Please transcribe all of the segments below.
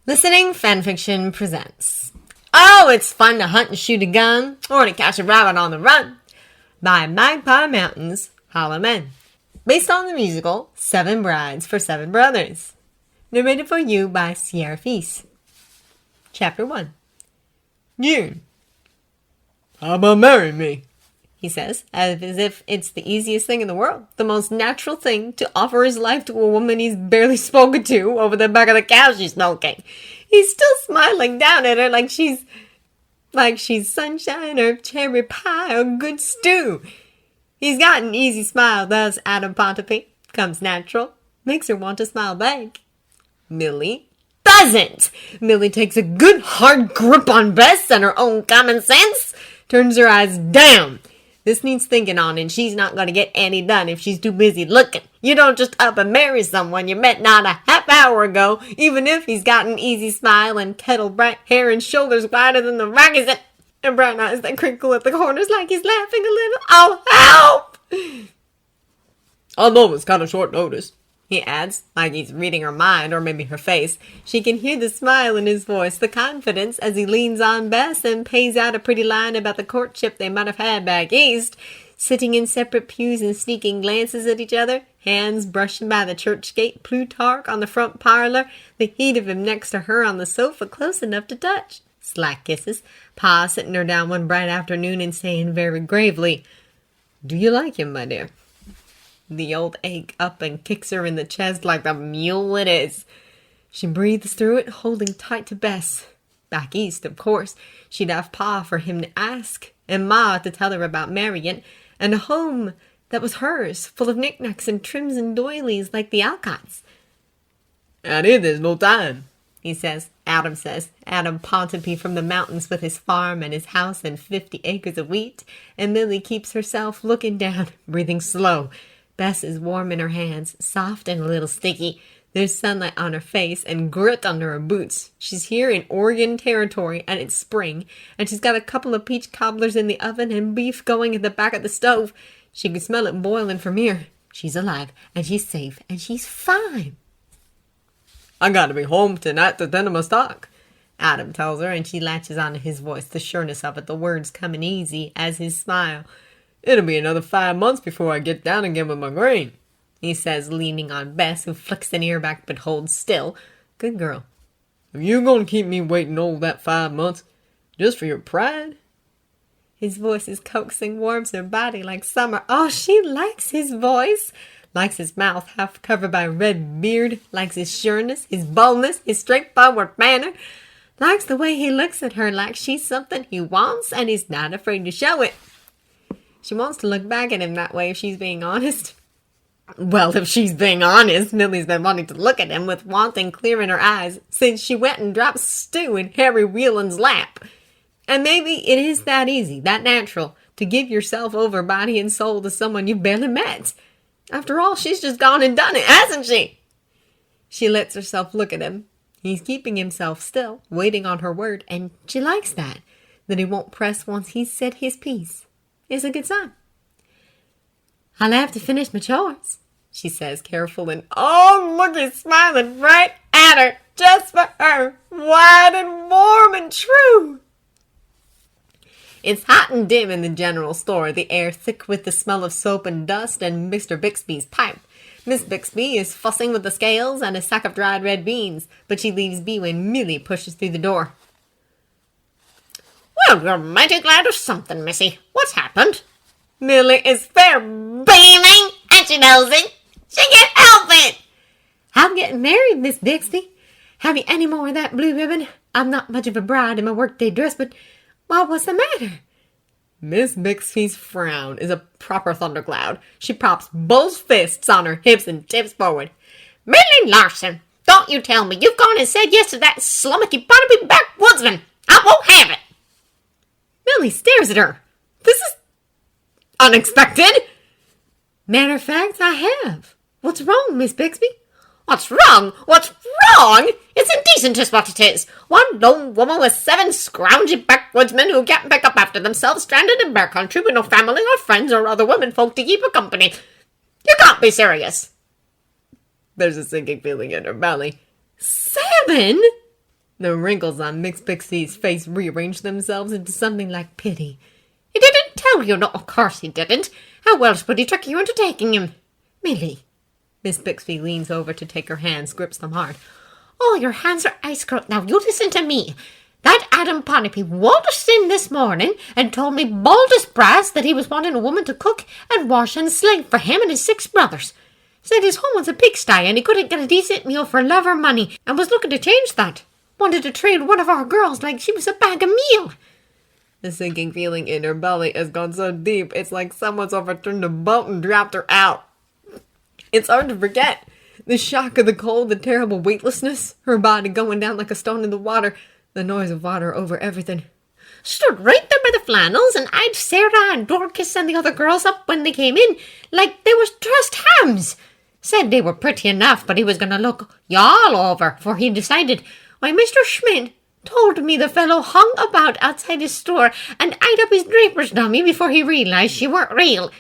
Listening Fanfiction presents Oh, It's Fun to Hunt and Shoot a Gun, or to Catch a Rabbit on the Run, by Magpie Mountain's Hollow Men, based on the musical Seven Brides for Seven Brothers, narrated for you by Sierra Feast. Chapter 1. June. How about marrying me? He says, as if it's the easiest thing in the world, the most natural thing to offer his life to a woman he's barely spoken to over the back of the cow she's milking. He's still smiling down at her like she's sunshine or cherry pie or good stew. He's got an easy smile, does Adam Pontypool. Comes natural, makes her want to smile back. Millie doesn't. Millie takes a good hard grip on Bess and her own common sense, turns her eyes down. This needs thinking on, and she's not going to get any done if she's too busy looking. You don't just up and marry someone you met not a half hour ago, even if he's got an easy smile and kettle-bright hair and shoulders wider than the Rockies and brown eyes that crinkle at the corners like he's laughing a little. Oh, help! I know it's kind of short notice, he adds, like he's reading her mind or maybe her face. She can hear the smile in his voice, the confidence as he leans on Bess and pays out a pretty line about the courtship they might have had back east, sitting in separate pews and sneaking glances at each other, hands brushing by the church gate, Plutarch on the front parlor, the heat of him next to her on the sofa close enough to touch. Slack kisses, Pa sitting her down one bright afternoon and saying very gravely, "Do you like him, my dear?" The old ache up and kicks her in the chest like the mule it is. She breathes through it, holding tight to Bess. Back east, of course, she'd have Pa for him to ask, and Ma to tell her about Marion, and a home that was hers, full of knickknacks and trims and doilies like the Alcotts. "Out here there's no time," he says. Adam Pontypool from the mountains with his farm and his house and 50 acres of wheat, and Millie keeps herself looking down, breathing slow. Bess is warm in her hands, soft and a little sticky. There's sunlight on her face and grit under her boots. She's here in Oregon territory, and it's spring, and she's got a couple of peach cobblers in the oven and beef going at the back of the stove. She can smell it boiling from here. She's alive, and she's safe, and she's fine. "I gotta be home tonight to tend to my stock," Adam tells her, and she latches onto his voice, the sureness of it, the words coming easy as his smile. "It'll be another 5 months before I get down again with my grain," he says, leaning on Bess, who flicks an ear back but holds still. Good girl. "Are you going to keep me waiting all that 5 months, just for your pride?" His voice is coaxing, warms her body like summer. Oh, she likes his voice. Likes his mouth half covered by a red beard. Likes his sureness, his boldness, his straightforward manner. Likes the way he looks at her like she's something he wants and he's not afraid to show it. She wants to look back at him that way if she's being honest. Well, if she's being honest, Millie's been wanting to look at him with wanting clear in her eyes since she went and dropped Stu in Harry Whelan's lap. And maybe it is that easy, that natural, to give yourself over body and soul to someone you've barely met. After all, she's just gone and done it, hasn't she? She lets herself look at him. He's keeping himself still, waiting on her word, and she likes that he won't press once he's said his piece. It's a good sign. "I'll have to finish my chores," she says, careful, and oh, look, he's smiling right at her, just for her, wide and warm and true. It's hot and dim in the general store, the air thick with the smell of soap and dust and Mr. Bixby's pipe. Miss Bixby is fussing with the scales and a sack of dried red beans, but she leaves be when Millie pushes through the door. "Well, you're mighty glad of something, missy. What's happened?" Millie is fair beaming, and she knows it. She can't help it. "I'm getting married, Miss Bixby. Have you any more of that blue ribbon? I'm not much of a bride in my workday dress, but, well, what's the matter?" Miss Bixby's frown is a proper thundercloud. She props both fists on her hips and tips forward. "Millie Larson, don't you tell me you've gone and said yes to that slummocky Barnaby backwoodsman. I won't have it." Millie stares at her. This is unexpected. "Matter of fact, I have. What's wrong, Miss Bixby?" What's wrong? What's wrong? It's indecent is what it is. One lone woman with 7 scroungy backwoodsmen who can't pick up after themselves, stranded in bear country with no family or friends or other women folk to keep her company. You can't be serious." There's a sinking feeling in her belly. 7? The wrinkles on Miss Pixie's face rearranged themselves into something like pity. "He didn't tell you, no, of course he didn't. How else would he trick you into taking him? Milly." Miss Bixby leans over to take her hands, grips them hard. "Oh, your hands are ice cold. Now you listen to me. That Adam Ponape waltzed in this morning and told me bald as brass that he was wanting a woman to cook and wash and slave for him and his 6 brothers. Said his home was a pigsty and he couldn't get a decent meal for love or money and was looking to change that. Wanted to trade one of our girls like she was a bag of meal." The sinking feeling in her belly has gone so deep, it's like someone's overturned a boat and dropped her out. It's hard to forget. The shock of the cold, the terrible weightlessness, her body going down like a stone in the water, the noise of water over everything. "Stood right there by the flannels, and I'd Sarah and Dorcas and the other girls up when they came in, like they was trussed hams. Said they were pretty enough, but he was going to look y'all over, for he decided. Why, Mr. Schmidt told me the fellow hung about outside his store and eyed up his draper's dummy before he realized she weren't real."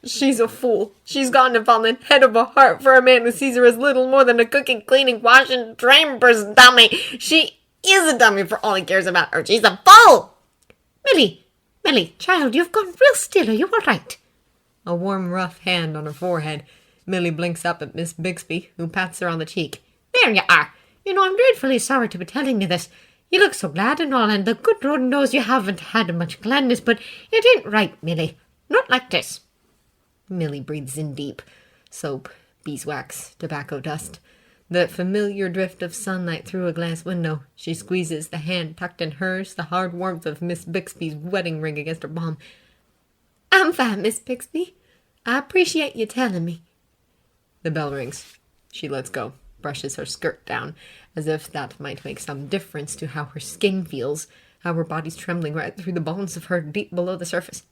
She's a fool. She's gone and fallen head over heart for a man who sees her as little more than a cooking, cleaning, washing, draper's dummy. She is a dummy for all he cares about her. She's a fool. Milly, child, you've gone real still. Are you all right?" A warm, rough hand on her forehead. Milly blinks up at Miss Bixby, who pats her on the cheek. "There you are. You know, I'm dreadfully sorry to be telling you this. You look so glad and all, and the good Lord knows you haven't had much gladness, but it ain't right, Milly. Not like this." Milly breathes in deep. Soap, beeswax, tobacco dust. The familiar drift of sunlight through a glass window. She squeezes the hand tucked in hers, the hard warmth of Miss Bixby's wedding ring against her palm. "I'm fine, Miss Bixby. I appreciate you telling me." The bell rings. She lets go, brushes her skirt down, as if that might make some difference to how her skin feels, how her body's trembling right through the bones of her deep below the surface.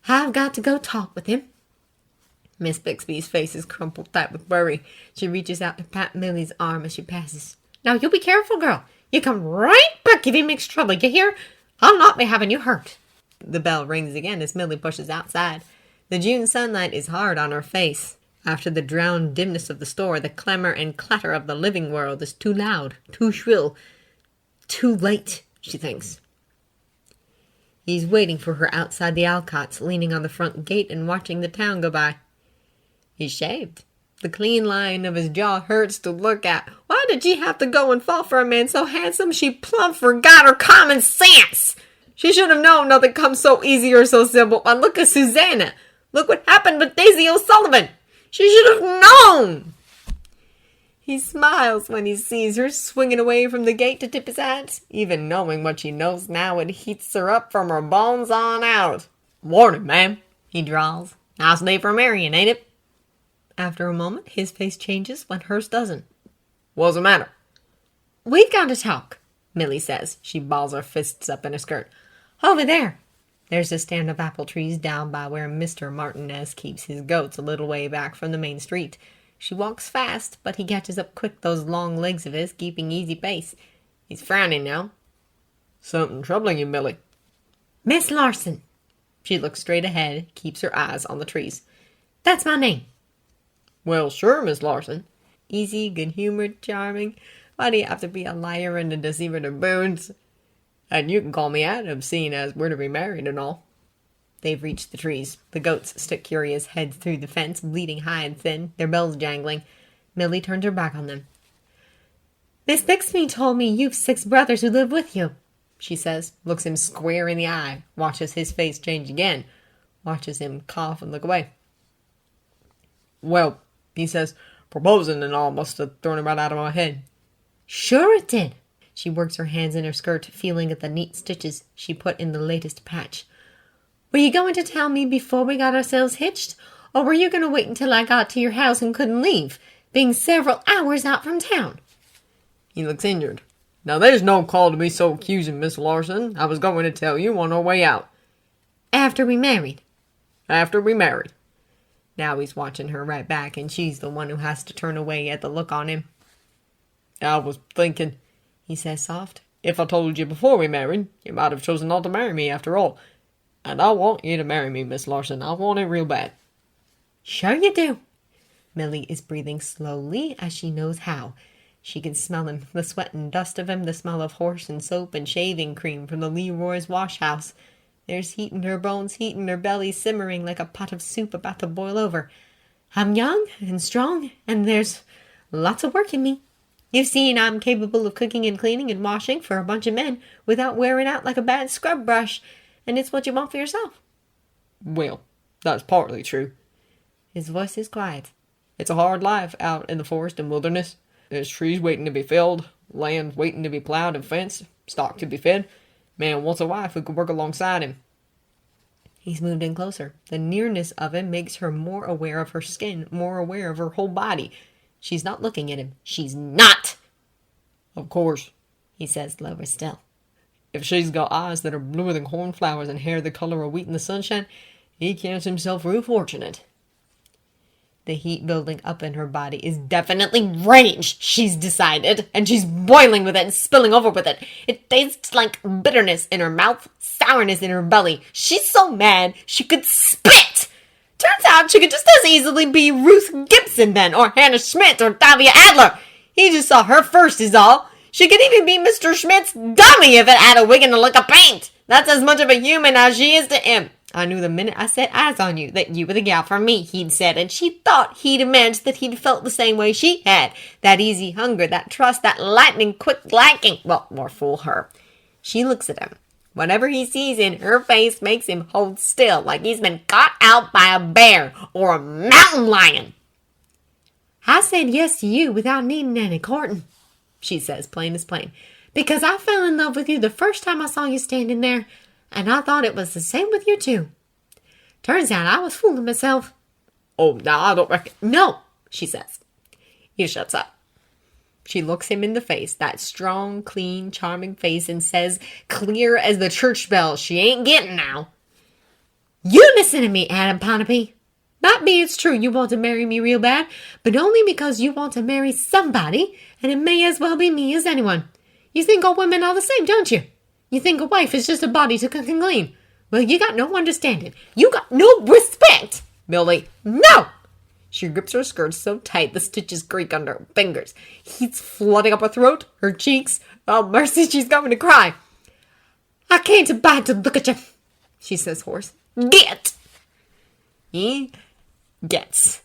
"I've got to go talk with him." Miss Bixby's face is crumpled tight with worry. She reaches out to pat Milly's arm as she passes. "Now you be careful, girl. You come right back if he makes trouble, you hear? I'll not be having you hurt." The bell rings again as Milly pushes outside. The June sunlight is hard on her face. After the drowned dimness of the store, the clamor and clatter of the living world is too loud, too shrill, too late, she thinks. He's waiting for her outside the Alcotts, leaning on the front gate and watching the town go by. He's shaved. The clean line of his jaw hurts to look at. Why did she have to go and fall for a man so handsome she plumb forgot her common sense? She should have known nothing comes so easy or so simple. And look at Susanna. Look what happened with Daisy O'Sullivan. She should have known. He smiles when he sees her swinging away from the gate to tip his hat. Even knowing what she knows now, it heats her up from her bones on out. "Morning, ma'am," he drawls. "Nice day for marrying, ain't it?" After a moment, his face changes when hers doesn't. "What's the matter?" "We've got to talk," Milly says. She balls her fists up in her skirt. "Over there." There's a stand of apple trees down by where Mr. Martinez keeps his goats a little way back from the main street. She walks fast, but he catches up quick those long legs of his, keeping easy pace. He's frowning now. "Something troubling you, Milly?" "Miss Larson." She looks straight ahead, keeps her eyes on the trees. "That's my name." "Well, sure, Miss Larson." Easy, good-humored, charming. Why do you have to be a liar and a deceiver to boons? "And you can call me Adam, seeing as we're to be married and all." They've reached the trees. The goats stick curious heads through the fence, bleating high and thin, their bells jangling. Milly turns her back on them. "Miss Bixby told me you've 6 brothers who live with you," she says, looks him square in the eye, watches his face change again, watches him cough and look away. "Well," he says, "proposing and all must have thrown it right out of my head." "Sure it did." She works her hands in her skirt, feeling at the neat stitches she put in the latest patch. "Were you going to tell me before we got ourselves hitched? Or were you going to wait until I got to your house and couldn't leave, being several hours out from town?" He looks injured. "Now there's no call to be so accusing, Miss Larson. I was going to tell you on our way out." "After we married?" "After we married." Now he's watching her right back, and she's the one who has to turn away at the look on him. "I was thinking," he says soft, "if I told you before we married, you might have chosen not to marry me after all. And I want you to marry me, Miss Larson. I want it real bad." "Sure you do." Milly is breathing slowly as she knows how. She can smell him, the sweat and dust of him, the smell of horse and soap and shaving cream from the Leroy's wash house. There's heat in her bones, heat in her belly, simmering like a pot of soup about to boil over. I'm young and strong, and there's lots of work in me. You've seen I'm capable of cooking and cleaning and washing for a bunch of men without wearing out like a bad scrub brush, and it's what you want for yourself. Well, that's partly true. His voice is quiet. It's a hard life out in the forest and wilderness. There's trees waiting to be felled, land waiting to be plowed and fenced, stock to be fed. Man wants a wife who can work alongside him. He's moved in closer. The nearness of him makes her more aware of her skin, more aware of her whole body. She's not looking at him. She's not! Of course, he says lower still. If she's got eyes that are bluer than cornflowers and hair the color of wheat in the sunshine, he counts himself real fortunate. The heat building up in her body is definitely rage, she's decided, and she's boiling with it and spilling over with it. It tastes like bitterness in her mouth, sourness in her belly. She's so mad she could spit! Turns out she could just as easily be Ruth Gibson then, or Hannah Schmidt, or Davia Adler. He just saw her first is all. She could even be Mr. Schmidt's dummy if it had a wig and a lick of paint. That's as much of a human as she is to him. I knew the minute I set eyes on you that you were the gal for me, he'd said, and she thought he'd imagined that he'd felt the same way she had. That easy hunger, that trust, that lightning quick liking. Well, more fool her. She looks at him. Whatever he sees in her face makes him hold still, like he's been caught out by a bear or a mountain lion. I said yes to you without needing any courting, she says, plain as plain, because I fell in love with you the first time I saw you standing there. And I thought it was the same with you, too. Turns out I was fooling myself. Oh, now I don't reckon. No, she says. He shuts up. She looks him in the face, that strong, clean, charming face, and says, clear as the church bell, she ain't getting now. You listen to me, Adam Ponape. Might be it's true you want to marry me real bad, but only because you want to marry somebody, and it may as well be me as anyone. You think all women are the same, don't you? You think a wife is just a body to cook and clean. Well, you got no understanding. You got no respect. Millie, no! She grips her skirts so tight the stitches creak under her fingers. Heat's flooding up her throat, her cheeks. Oh, mercy, she's going to cry. I can't abide to look at you, she says hoarse. Get! He gets.